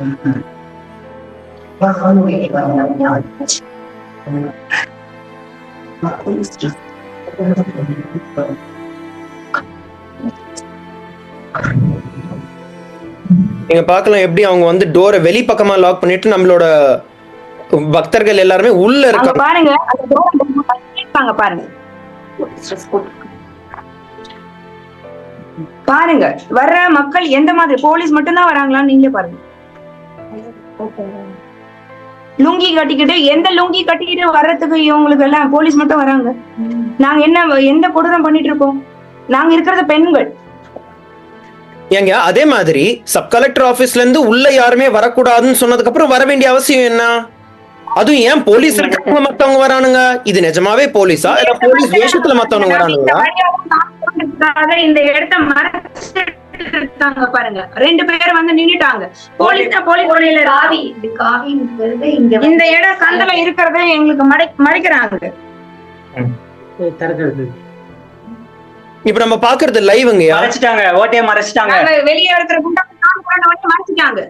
நீங்க பார்க்கலாம் எப்படி அவங்க வந்து டோரை வெளி பக்கமா லாக் பண்ணிட்டு நம்மளோட பக்தர்கள் எல்லாருமே உள்ள இருக்காங்க. பாருங்க பாருங்க பாருங்க வர்ற மக்கள் எந்த மாதிரி, போலீஸ் மட்டும்தான் வராங்களான்னு நீங்களே பாருங்க. லுங்கி கட்டிக்கிட்டு, எந்த லுங்கி கட்டிக்கிட்டு வர்றதுக்கு இவங்களுக்கு எல்லாம் போலீஸ் மட்டும் வராங்க. நாங்க என்ன எந்த கொடூரம் பண்ணிட்டு இருக்கோம்? நாங்க இருக்கிறது பெண்கள். ஏங்க அதே மாதிரி சப் கலெக்டர் ஆபீஸ்ல இருந்து உள்ள யாருமே வரக்கூடாதுன்னு சொன்னதுக்கு அப்புறம் வர வேண்டிய அவசியம் என்ன? அதுவும் ஏன் போலீஸ் இருக்காங்க மத்தவங்க வரானுங்க? இது நிஜமாவே போலீஸா இல்ல போலீஸ் வேஷத்துல மத்தவங்க வரானுங்களா? இந்த இடத்த மறைச்சிட்டாங்க பாருங்க, 2 பேர் வந்து நின்னுட்டாங்க. போலீஸ் இந்த இடம் சந்தல இருக்கிறத எங்களுக்கு மறைக்கிறாங்க. இப்ப நம்ம பாக்குறது லைவ்ங்க. மறைச்சிட்டாங்க, ஓட்டையை மறைச்சிட்டாங்க. வெளியே இருக்கிற மறைச்சிட்டாங்க.